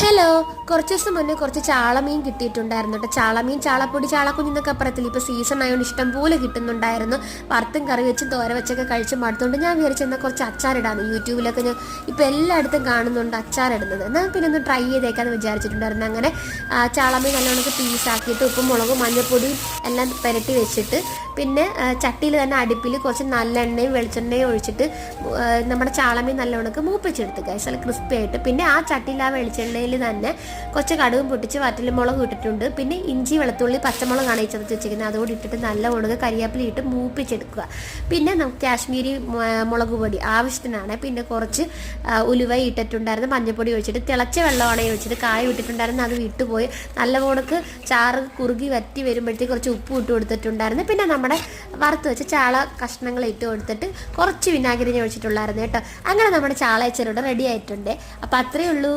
Hello, കുറച്ച് ദിവസം മുന്നേ കുറച്ച് ചാളമീൻ കിട്ടിയിട്ടുണ്ടായിരുന്നു കേട്ടോ. ചാളമീൻ, ചാളപ്പൊടി, ചാളക്കുഞ്ഞെന്നൊക്കെ പറയത്തില്ല. ഇപ്പോൾ സീസൺ ആയതുകൊണ്ട് ഇഷ്ടം പോലെ കിട്ടുന്നുണ്ടായിരുന്നു. വറുത്തും കറി വെച്ചും തോര വെച്ചൊക്കെ കഴിച്ച് മടുത്തുകൊണ്ട് ഞാൻ വിചാരിച്ചെന്നാൽ കുറച്ച് അച്ചാറിടാന്ന്. യൂട്യൂബിലൊക്കെ ഞാൻ ഇപ്പോൾ എല്ലായിടത്തും കാണുന്നുണ്ട് അച്ചാറിടുന്നത്. എന്നാൽ പിന്നെ ഒന്ന് ട്രൈ ചെയ്തേക്കാന്ന് വിചാരിച്ചിട്ടുണ്ടായിരുന്നു. അങ്ങനെ ചാളമീൻ നല്ലോണം പീസാക്കിയിട്ട് ഉപ്പും മുളകും മഞ്ഞൾപ്പൊടിയും എല്ലാം പുരട്ടി വെച്ചിട്ട് പിന്നെ ചട്ടിയിൽ തന്നെ അടുപ്പിൽ കുറച്ച് നല്ലെണ്ണയും വെളിച്ചെണ്ണയും ഒഴിച്ചിട്ട് നമ്മുടെ ചാളമീൻ നല്ലോണം മൂപ്പിച്ചെടുത്ത് ഗൈസ്, നല്ല ക്രിസ്പി ആയിട്ട്. പിന്നെ ആ ചട്ടിയിൽ ആ വെളിച്ചെണ്ണയിൽ തന്നെ കുറച്ച് കടുകും പൊട്ടിച്ച് വറ്റൽമുളക് ഇട്ടിട്ടുണ്ട്. പിന്നെ ഇഞ്ചി, വെളുത്തുള്ളി, പച്ചമുളകാണ് ഈ ചതച്ച് വെച്ചിരിക്കുന്നത്. അതോടെ ഇട്ടിട്ട് നല്ല ഉണക്ക് കരിയാപ്പില ഇട്ട് മൂപ്പിച്ചെടുക്കുക. പിന്നെ നമുക്ക് കാശ്മീരി മുളക് പൊടി ആവശ്യത്തിനാണ്. പിന്നെ കുറച്ച് ഉലുവ ഇട്ടിട്ടുണ്ടായിരുന്നു. മഞ്ഞൾപ്പൊടി ഒഴിച്ചിട്ട് തിളച്ച വെള്ളമാണ് ഒഴിച്ചിട്ട് കായ ഇട്ടിട്ടുണ്ടായിരുന്നു. അത് വിട്ടുപോയി നല്ല ഉണക്ക് ചാറ് കുറുകി വറ്റി വരുമ്പോഴത്തേക്ക് കുറച്ച് ഉപ്പ് ഇട്ട് കൊടുത്തിട്ടുണ്ടായിരുന്നു. പിന്നെ നമ്മുടെ വറുത്ത് വെച്ച് ചാള കഷ്ണങ്ങൾ ഇട്ട് കൊടുത്തിട്ട് കുറച്ച് വിനാഗിരി ഒഴിച്ചിട്ടുള്ളായിരുന്നു കേട്ടോ. അങ്ങനെ നമ്മുടെ ചാള അച്ചാർ റെഡി ആയിട്ടുണ്ട്. അപ്പം അത്രയേ ഉള്ളൂ.